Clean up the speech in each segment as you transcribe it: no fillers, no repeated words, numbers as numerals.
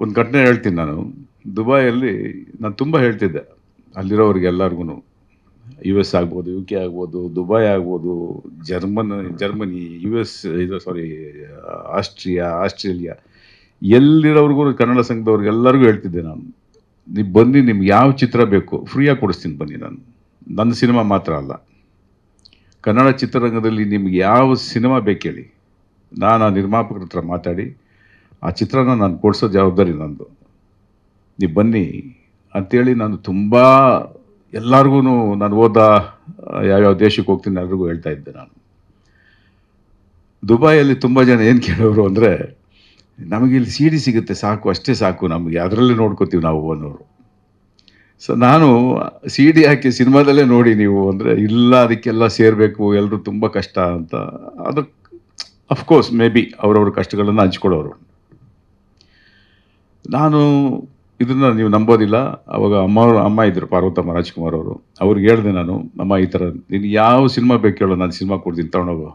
ಒಂದು ಘಟನೆ ಹೇಳ್ತೀನಿ ನಾನು. ದುಬೈಯಲ್ಲಿ ನಾನು ತುಂಬ ಹೇಳ್ತಿದ್ದೆ ಅಲ್ಲಿರೋರಿಗೆಲ್ಲರಿಗೂ. US ಆಗ್ಬೋದು, UK ಆಗ್ಬೋದು, ದುಬೈ ಆಗ್ಬೋದು, ಜರ್ಮನಿ, US, ಆಸ್ಟ್ರೇಲಿಯಾ ಎಲ್ಲಿರೋರಿಗೂ ಕನ್ನಡ ಸಂಘದವ್ರಿಗೆಲ್ಲರಿಗೂ ಹೇಳ್ತಿದ್ದೆ ನಾನು, ನೀವು ಬನ್ನಿ, ನಿಮ್ಗೆ ಯಾವ ಚಿತ್ರ ಬೇಕು ಫ್ರೀಯಾಗಿ ಕೊಡಿಸ್ತೀನಿ ಬನ್ನಿ. ನನ್ನ ಸಿನಿಮಾ ಮಾತ್ರ ಅಲ್ಲ, ಕನ್ನಡ ಚಿತ್ರರಂಗದಲ್ಲಿ ನಿಮ್ಗೆ ಯಾವ ಸಿನಿಮಾ ಬೇಕು ಹೇಳಿ, ನಾನು ಆ ನಿರ್ಮಾಪಕರ ಹತ್ರ ಮಾತಾಡಿ ಆ ಚಿತ್ರನ ನಾನು ಕೊಡಿಸೋ ಜವಾಬ್ದಾರಿ ನಂದು. ನೀವು ಬನ್ನಿ ಅಂಥೇಳಿ ನಾನು ತುಂಬ ಎಲ್ಲರಿಗೂ, ನಾನು ಯಾವ್ಯಾವ ದೇಶಕ್ಕೆ ಹೋಗ್ತೀನಿ ಎಲ್ರಿಗೂ ಹೇಳ್ತಾ ಇದ್ದೆ ನಾನು. ದುಬೈಯಲ್ಲಿ ತುಂಬ ಜನ ಏನು ಕೇಳೋರು ಅಂದರೆ, ನಮಗೆ ಇಲ್ಲಿ CD ಸಿಗುತ್ತೆ ಸಾಕು, ಅಷ್ಟೇ ಸಾಕು ನಮಗೆ, ಅದರಲ್ಲೇ ನೋಡ್ಕೋತೀವಿ ನಾವು ಅನ್ನೋರು. ಸೊ ನಾನು CD ಹಾಕಿ ಸಿನಿಮಾದಲ್ಲೇ ನೋಡಿ ನೀವು ಅಂದರೆ, ಇಲ್ಲ ಅದಕ್ಕೆಲ್ಲ ಸೇರಬೇಕು, ಎಲ್ಲರೂ ತುಂಬ ಕಷ್ಟ ಅಂತ. ಅದಕ್ಕೆ ಅಫ್ಕೋರ್ಸ್ ಮೇ ಬಿ ಅವರವ್ರ ಕಷ್ಟಗಳನ್ನು ಹಂಚ್ಕೊಳ್ಳೋರು. ನಾನು ಇದನ್ನು ನೀವು ನಂಬೋದಿಲ್ಲ, ಅವಾಗ ಅಮ್ಮ ಇದ್ದರು, ಪಾರ್ವತಮ್ಮ ರಾಜ್ಕುಮಾರ್ ಅವರು. ಅವ್ರಿಗೆ ಹೇಳಿದೆ ನಾನು, ಅಮ್ಮ ಈ ಥರ ನೀನು ಯಾವ ಸಿನಿಮಾ ಬೇಕು ಕೇಳೋ, ನಾನು ಸಿನಿಮಾ ಕೊಡ್ತೀನಿ, ತೊಗೊಂಡೋಗು,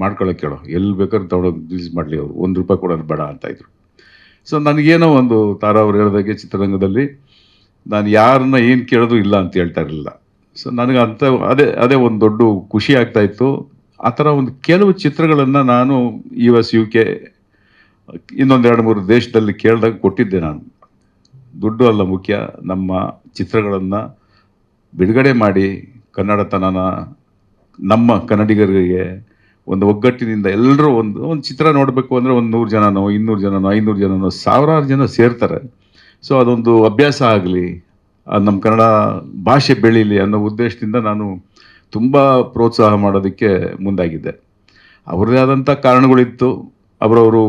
ಮಾಡ್ಕೊಳ್ಳೋಕೆ ಕೇಳೋ, ಎಲ್ಲಿ ಬೇಕಾದ್ರೂ ತೊಗೊಂಡೋಗಿ ರಿಲೀಸ್ ಮಾಡಲಿ, ಅವರು ₹1 ಕೊಡೋದು ಬೇಡ ಅಂತಾಯಿದ್ರು. ಸೊ ನನಗೇನೋ ಒಂದು ತಾರಾ ಅವ್ರು ಹೇಳಿದಾಗೆ ಚಿತ್ರರಂಗದಲ್ಲಿ ನಾನು ಯಾರನ್ನ ಏನು ಕೇಳೋದು ಇಲ್ಲ ಅಂತ ಹೇಳ್ತಾ ಇರಲಿಲ್ಲ. ಸೊ ನನಗೆ ಅದೇ ಒಂದು ದೊಡ್ಡ ಖುಷಿ ಆಗ್ತಾಯಿತ್ತು. ಆ ಥರ ಒಂದು ಕೆಲವು ಚಿತ್ರಗಳನ್ನು ನಾನು US, UK, ಇನ್ನೊಂದು 2-3 ದೇಶದಲ್ಲಿ ಕೇಳಿದಾಗ ಕೊಟ್ಟಿದ್ದೆ ನಾನು. ದುಡ್ಡು ಅಲ್ಲ ಮುಖ್ಯ, ನಮ್ಮ ಚಿತ್ರಗಳನ್ನು ಬಿಡುಗಡೆ ಮಾಡಿ ಕನ್ನಡತನನ ನಮ್ಮ ಕನ್ನಡಿಗರಿಗೆ ಒಂದು ಒಗ್ಗಟ್ಟಿನಿಂದ ಎಲ್ಲರೂ ಒಂದು ಚಿತ್ರ ನೋಡಬೇಕು ಅಂದರೆ ಒಂದು 100 ಜನನೋ 200 ಜನನೋ 500 ಜನನೋ ಸಾವಿರಾರು ಜನ ಸೇರ್ತಾರೆ. ಸೊ ಅದೊಂದು ಅಭ್ಯಾಸ ಆಗಲಿ, ನಮ್ಮ ಕನ್ನಡ ಭಾಷೆ ಬೆಳೀಲಿ ಅನ್ನೋ ಉದ್ದೇಶದಿಂದ ನಾನು ತುಂಬ ಪ್ರೋತ್ಸಾಹ ಮಾಡೋದಕ್ಕೆ ಮುಂದಾಗಿದ್ದೆ. ಅವ್ರದ್ದೇ ಆದಂಥ ಕಾರಣಗಳಿತ್ತು, ಅವರವರು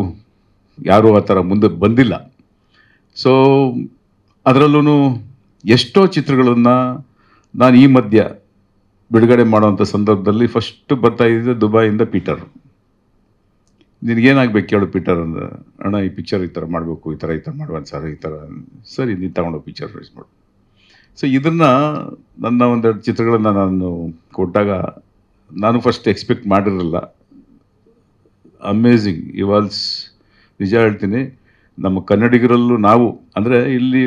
ಯಾರೂ ಆ ಥರ ಮುಂದೆ ಬಂದಿಲ್ಲ. ಸೊ ಅದರಲ್ಲೂ ಎಷ್ಟೋ ಚಿತ್ರಗಳನ್ನು ನಾನು ಈ ಮಧ್ಯ ಬಿಡುಗಡೆ ಮಾಡೋವಂಥ ಸಂದರ್ಭದಲ್ಲಿ ಫಸ್ಟ್ ಬರ್ತಾ ಇದ್ದಿದ್ದು ದುಬೈಯಿಂದ ಪೀಟರ್. ನಿನಗೇನಾಗಬೇಕು ಕೇಳು ಪೀಟರ್ ಅಂದರೆ, ಅಣ್ಣ ಈ ಪಿಕ್ಚರ್ ಈ ಥರ ಮಾಡಬೇಕು, ಈ ಥರ ಮಾಡುವಂತ ಸರ್, ಈ ಥರ ಸರಿ ನೀನು ತಗೊಂಡೋಗಿ ಪಿಕ್ಚರ್ ರಿಲೀಸ್ ಮಾಡು. ಸೊ ಇದನ್ನು ನನ್ನ ಒಂದೆರಡು ಚಿತ್ರಗಳನ್ನು ನಾನು ಕೊಟ್ಟಾಗ ನಾನು ಫಸ್ಟ್ ಎಕ್ಸ್ಪೆಕ್ಟ್ ಮಾಡಿರಲಿಲ್ಲ. ಅಮೇಝಿಂಗ್ ಇವಾಲ್ಸ್. ನಿಜ ಹೇಳ್ತೀನಿ, ನಮ್ಮ ಕನ್ನಡಿಗರಲ್ಲೂ ನಾವು ಅಂದರೆ ಇಲ್ಲಿ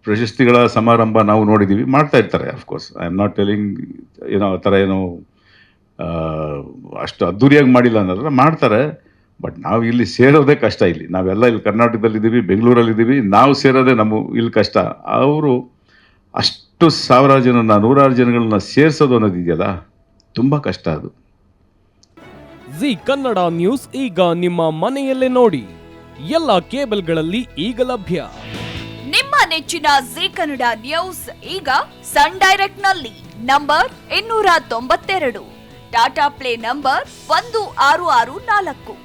ಪ್ರಶಸ್ತಿಗಳ ಸಮಾರಂಭ ನಾವು ನೋಡಿದ್ದೀವಿ, ಮಾಡ್ತಾ ಇರ್ತಾರೆ. Of course I am not telling ಆ ಥರ ಅಷ್ಟು ಅದ್ದೂರಿಯಾಗಿ ಮಾಡಿಲ್ಲ ಅನ್ನೋದ್ರ ಮಾಡ್ತಾರೆ. ಬಟ್ ನಾವು ಇಲ್ಲಿ ಸೇರೋದೇ ಕಷ್ಟ. ನಾವೆಲ್ಲ ಇಲ್ಲಿ ಕರ್ನಾಟಕದಲ್ಲಿದ್ದೀವಿ, ಬೆಂಗಳೂರಲ್ಲಿದ್ದೀವಿ, ನಾವು ಸೇರೋದೇ ಇಲ್ಲಿ ಕಷ್ಟ. ಅವರು ಅಷ್ಟು ಸಾವಿರಾರು ಜನನ, ನೂರಾರು ಜನಗಳನ್ನ ಸೇರಿಸೋದು ಅನ್ನೋದಿದೆಯಲ್ಲ, ತುಂಬ ಕಷ್ಟ ಅದು. ಜಿ ಕನ್ನಡ ನ್ಯೂಸ್ ಈಗ ನಿಮ್ಮ ಮನೆಯಲ್ಲೇ ನೋಡಿ, ಎಲ್ಲ ಕೇಬಲ್ಗಳಲ್ಲಿ ಈಗ ಲಭ್ಯ. ನಿಮ್ಮ ನೆಚ್ಚಿನ ಜಿ ಕನ್ನಡ ನ್ಯೂಸ್ ಈಗ ಸನ್ ಡೈರೆಕ್ಟ್ ನಲ್ಲಿ number 292, Tata play number 1664,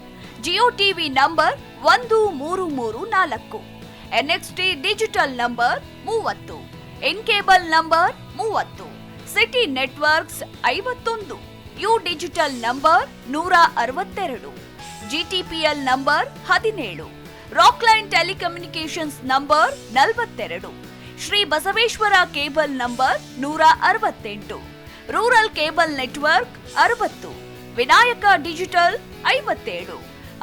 Jio TV number 1334, NXT digital number 30, in cable number 30, city networks 51, U digital number 162, GTPL number 17, Rockline telecommunications number 42, Shri Basaveshwara cable number 168, rural cable network 60, Vinayaka digital 57,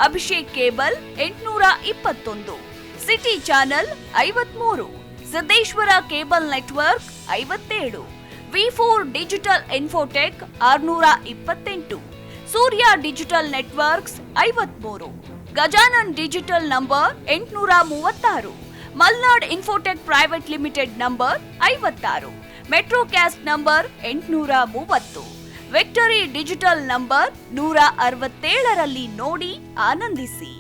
Abhishek cable 821, city channel 53, Siddeshwara cable network 57, V4 digital Infotech 628, Surya digital networks 53, Gajanan digital number 836, Malnad Infotech private limited number 56, Metrocast number 830, Victory digital number 167ರಲ್ಲಿ ನೋಡಿ ಆನಂದಿಸಿ.